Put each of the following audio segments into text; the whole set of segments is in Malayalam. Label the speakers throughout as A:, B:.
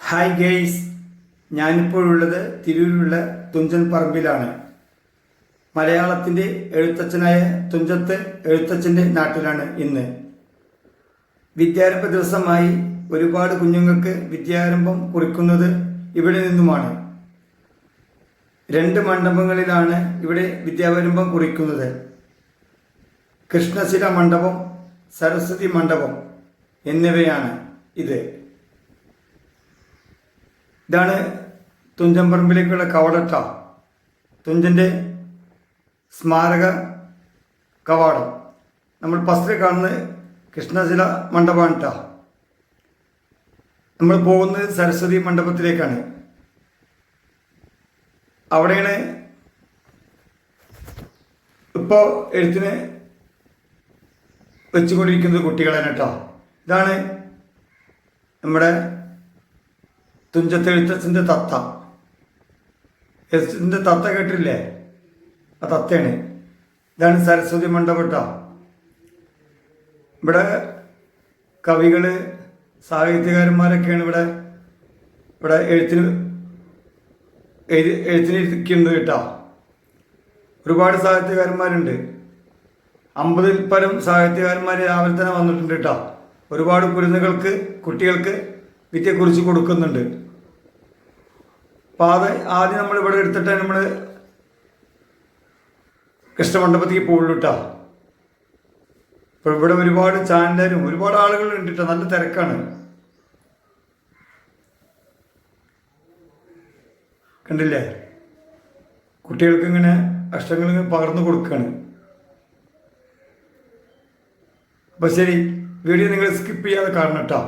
A: ഹായ് ഗെയ്സ്, ഞാനിപ്പോഴുള്ളത് തിരൂരിലുള്ള തുഞ്ചൻ പറമ്പിലാണ്. മലയാളത്തിൻ്റെ എഴുത്തച്ഛനായ തുഞ്ചത്ത് എഴുത്തച്ഛൻ്റെ നാട്ടിലാണ് ഇന്ന്. വിദ്യാരംഭ ദിവസമായി ഒരുപാട് കുഞ്ഞുങ്ങൾക്ക് വിദ്യാരംഭം കുറിക്കുന്നത് ഇവിടെ നിന്നുമാണ്. 2 മണ്ഡപങ്ങളിലാണ് ഇവിടെ വിദ്യാരംഭം കുറിക്കുന്നത്. കൃഷ്ണശില മണ്ഡപം, സരസ്വതി മണ്ഡപം എന്നിവയാണ് ഇത്. ഇതാണ് തുഞ്ചൻ പറമ്പിലേക്കുള്ള കവാടട്ട, തുഞ്ചൻ്റെ സ്മാരക കവാടം. നമ്മൾ ഫസ്റ്റിൽ കാണുന്നത് കൃഷ്ണശില മണ്ഡപമാണ് കേട്ടോ. നമ്മൾ പോകുന്നത് സരസ്വതി മണ്ഡപത്തിലേക്കാണ്. അവിടെയാണ് ഇപ്പോൾ എഴുത്തിന് വെച്ചുകൊണ്ടിരിക്കുന്നത് കുട്ടികളാണ് കേട്ടോ. ഇതാണ് നമ്മുടെ തുഞ്ചത്ത് എഴുത്തച്ഛൻ്റെ തത്ത. എഴുത്തച്ഛൻ്റെ തത്ത കേട്ടില്ലേ? ആ തത്തയാണ്. ഇതാണ് സരസ്വതി മണ്ഡപം. ഇവിടെ കവികൾ, സാഹിത്യകാരന്മാരൊക്കെയാണ് ഇവിടെ എഴുത്തിന് ഇരിക്കുന്നത് കേട്ടോ. ഒരുപാട് സാഹിത്യകാരന്മാരുണ്ട്. 50-ൽ പരം സാഹിത്യകാരന്മാർ രാവിലെ തന്നെ വന്നിട്ടുണ്ട് കേട്ടോ. ഒരുപാട് കുരുന്നുകൾക്ക്, കുട്ടികൾക്ക് വിദ്യയെക്കുറിച്ച് കൊടുക്കുന്നുണ്ട്. അപ്പോൾ ആദ്യം നമ്മളിവിടെ എടുത്തിട്ട് നമ്മൾ കൃഷ്ണമണ്ഡപത്തേക്ക് പോകുള്ളൂ കേട്ടോ. ഇപ്പോൾ ഇവിടെ ഒരുപാട് ചാനലും ഒരുപാട് ആളുകളുണ്ട് കേട്ടോ. നല്ല തിരക്കാണ്. കണ്ടില്ലേ? കുട്ടികൾക്ക് ഇങ്ങനെ അക്ഷരങ്ങൾ പകർന്നു കൊടുക്കുകയാണ്. അപ്പോൾ ശരി, വീഡിയോ നിങ്ങൾ സ്കിപ്പ് ചെയ്യാതെ കാണണം കേട്ടോ.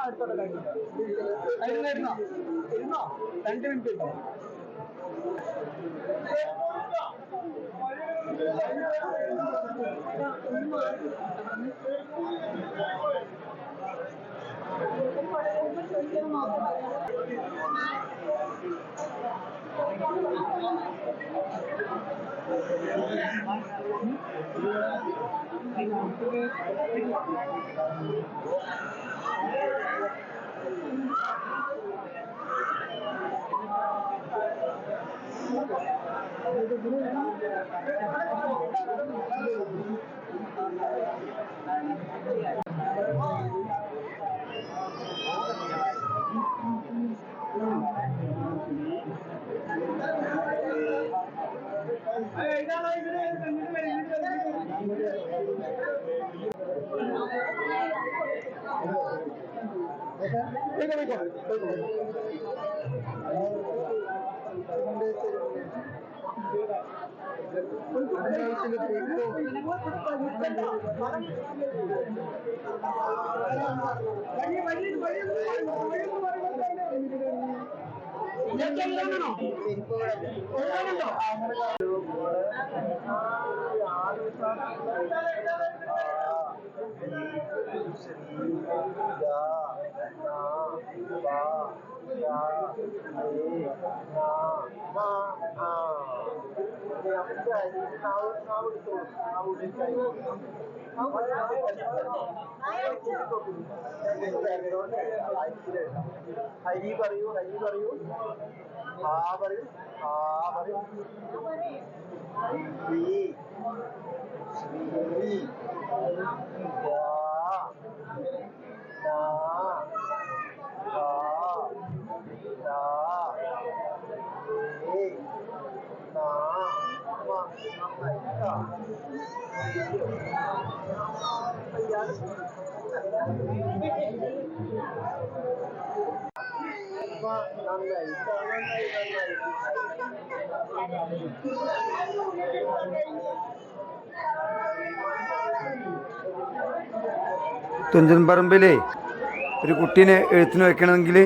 B: എടുത്തോട്ടെ, ഇരുന്നോ 2 മിനിറ്റ് ഇരുന്നോ.
C: ഹരി പറയൂ, ഹരി പറയൂ. ആ പറയൂ, ആ പറയൂ. ശ്രീ, ശ്രീ,
A: തുഞ്ചൻ പറമ്പിലെ ഒരു കുട്ടീനെ എഴുത്തിന് വെക്കണമെങ്കിൽ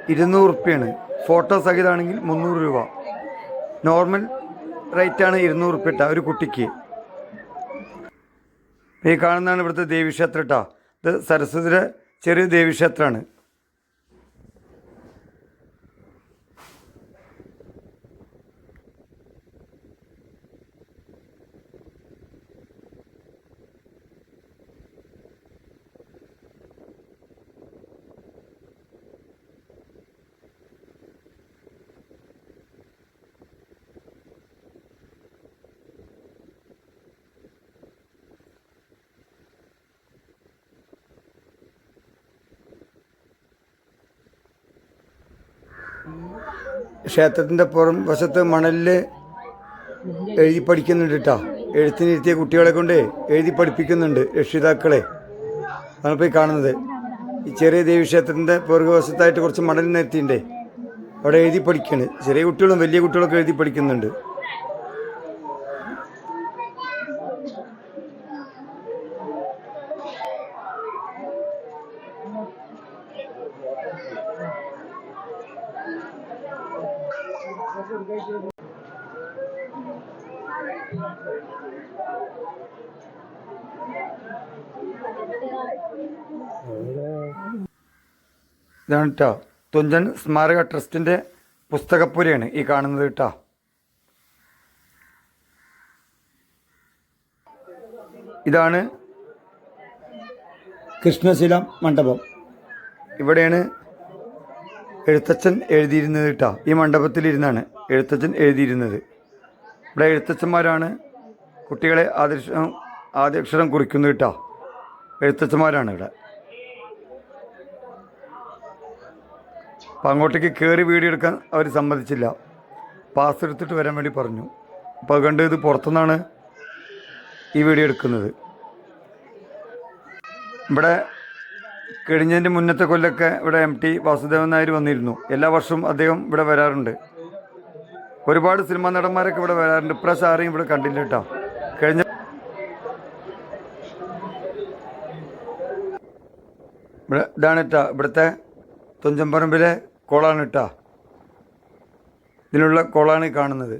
A: 200 ഉറുപ്പ്യാണ്. ഫോട്ടോ സഹിതമാണെങ്കിൽ 300 രൂപ. നോർമൽ റേറ്റാണ് 200 ഉറുപ്പ്യ ഇട്ട ഒരു കുട്ടിക്ക്. ഈ കാണുന്നതാണ് ഇവിടുത്തെ ദേവീക്ഷേത്രം ഇട്ടാ. ഇത് സരസ്വതിയുടെ ചെറിയ ദേവീക്ഷേത്രമാണ്. ക്ഷേത്രത്തിൻ്റെ പുറം വശത്ത് മണലിൽ എഴുതി പഠിക്കുന്നുണ്ട് കേട്ടോ. എഴുത്തിനിരുത്തിയ കുട്ടികളെ കൊണ്ട് എഴുതി പഠിപ്പിക്കുന്നുണ്ട് രക്ഷിതാക്കളെ. നമ്മളിപ്പോൾ ഈ കാണുന്നത് ഈ ചെറിയ ദേവീക്ഷേത്രത്തിൻ്റെ പുറകുവശത്തായിട്ട് കുറച്ച് മണൽ നിരത്തിയുണ്ടേ, അവിടെ എഴുതി പഠിക്കുകയാണ്. ചെറിയ കുട്ടികളും വലിയ കുട്ടികളൊക്കെ എഴുതി പഠിക്കുന്നുണ്ട്. ഇതാണ് കേട്ടോ തുഞ്ചൻ സ്മാരക ട്രസ്റ്റിൻ്റെ പുസ്തകപ്പുരയാണ് ഈ കാണുന്നത് കേട്ടോ. ഇതാണ് കൃഷ്ണശില മണ്ഡപം. ഇവിടെയാണ് എഴുത്തച്ഛൻ എഴുതിയിരുന്നത് കേട്ടോ. ഈ മണ്ഡപത്തിലിരുന്നാണ് എഴുത്തച്ഛൻ എഴുതിയിരുന്നത്. ഇവിടെ എഴുത്തച്ഛന്മാരാണ് കുട്ടികളെ ആദ്യാക്ഷരം കുറിക്കുന്നത് കേട്ടോ. എഴുത്തച്ഛന്മാരാണ് ഇവിടെ. അപ്പം അങ്ങോട്ടേക്ക് കയറി വീഡിയോ എടുക്കാൻ അവർ സമ്മതിച്ചില്ല. പാസ് എടുത്തിട്ട് വരാൻ വേണ്ടി പറഞ്ഞു. അപ്പോൾ കണ്ട് ഇത് പുറത്തുനിന്നാണ് ഈ വീഡിയോ എടുക്കുന്നത്. ഇവിടെ കഴിഞ്ഞതിൻ്റെ മുന്നത്തെ കൊല്ലമൊക്കെ ഇവിടെ MT വാസുദേവൻ നായർ വന്നിരുന്നു. എല്ലാ വർഷവും അദ്ദേഹം ഇവിടെ വരാറുണ്ട്. ഒരുപാട് സിനിമാ നടന്മാരൊക്കെ ഇവിടെ വരാറുണ്ട്. ഇപ്രാവശ്യം ആരെയും ഇവിടെ കണ്ടില്ല കേട്ടോ. കഴിഞ്ഞ ഇതാണ് കേട്ടോ ഇവിടുത്തെ തുഞ്ചൻ പറമ്പിലെ കുളമാണ് കേട്ടോ. ഇതിനുള്ള കുളമാണ് കാണുന്നത്.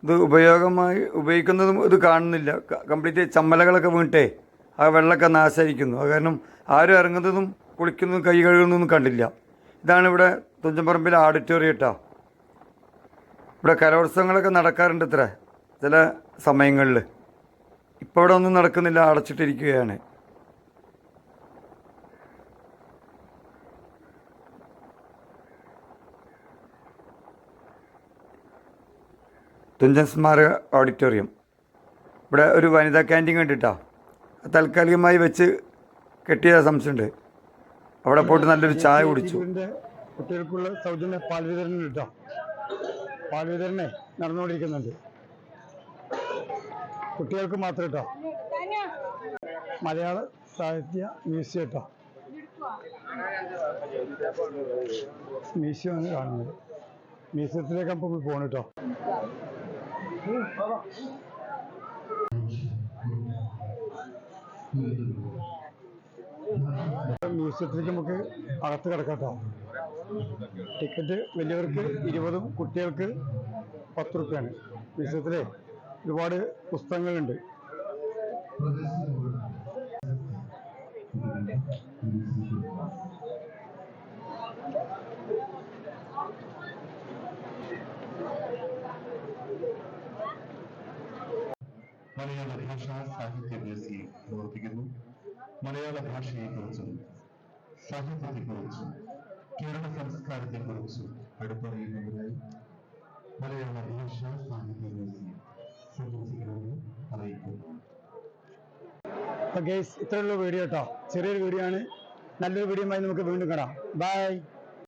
A: ഇത് ഉപയോഗിക്കുന്നതും ഇത് കാണുന്നില്ല. കംപ്ലീറ്റ് ചമ്മലകളൊക്കെ വീണിട്ടേ ആ വെള്ളമൊക്കെ നാശമായിരിക്കുന്നു. അത് കാരണം ആരും ഇറങ്ങുന്നതും കുളിക്കുന്നതും കൈ കഴുകുന്നതൊന്നും കണ്ടില്ല. ഇതാണ് ഇവിടെ തുഞ്ചൻ പറമ്പിലെ ഓഡിറ്റോറിയം കേട്ടോ. ഇവിടെ കലോത്സവങ്ങളൊക്കെ നടക്കാറുണ്ട് ഇത്ര ചില സമയങ്ങളിൽ. ഇപ്പോൾ ഇവിടെ ഒന്നും നടക്കുന്നില്ല, അടച്ചിട്ടിരിക്കുകയാണ്. തുഞ്ചൻ സ്മാരക ഓഡിറ്റോറിയം. ഇവിടെ ഒരു വനിതാ ക്യാൻറ്റീൻ കണ്ടിട്ടാ താൽക്കാലികമായി വെച്ച് കെട്ടിയ സംശയമുണ്ട്. അവിടെ പോയിട്ട് നല്ലൊരു ചായ കുടിച്ചു. കുട്ടികൾക്കുള്ള സൗജന്യ പാൽ വിതരണം കിട്ടോ. പാൽ വിതരണേ നടന്നുകൊണ്ടിരിക്കുന്നുണ്ട്. കുട്ടികൾക്ക് മാത്രം കേട്ടോ. മലയാള സാഹിത്യ മ്യൂസിയം കേട്ടോ. മ്യൂസിയമാണ് കാണുന്നത്. മ്യൂസിയത്തിലേക്ക് നമുക്ക് പോകണം കേട്ടോ. മ്യൂസിയത്തിലേക്ക് നമുക്ക് അകത്ത് കിടക്കാട്ടോ. ടിക്കറ്റ് വലിയവർക്ക് 20, കുട്ടികൾക്ക് 10 റുപ്യാണ്. മ്യൂസിയത്തിലെ ഒരുപാട് പുസ്തകങ്ങളുണ്ട്.
D: മലയാള ഭാഷാ സാഹിത്യ മ്യൂസിയം പ്രവർത്തിക്കുന്നു. മലയാള ഭാഷയെക്കുറിച്ചും സാഹിത്യത്തെക്കുറിച്ചും കേരള സംസ്കാരത്തെക്കുറിച്ചും അടുത്തറിയുന്നതിനായി മലയാള ഭാഷാ സാഹിത്യ മ്യൂസിയം സന്ദർശിക്കണമെന്ന് അറിയിക്കുന്നു.
A: ഗൈസ്, ഇത്രയുള്ള വീഡിയോ കേട്ടോ. ചെറിയൊരു വീഡിയോ ആണ്. നല്ലൊരു വീഡിയോയുമായി നമുക്ക് വീണ്ടും കാണാം. ബൈ.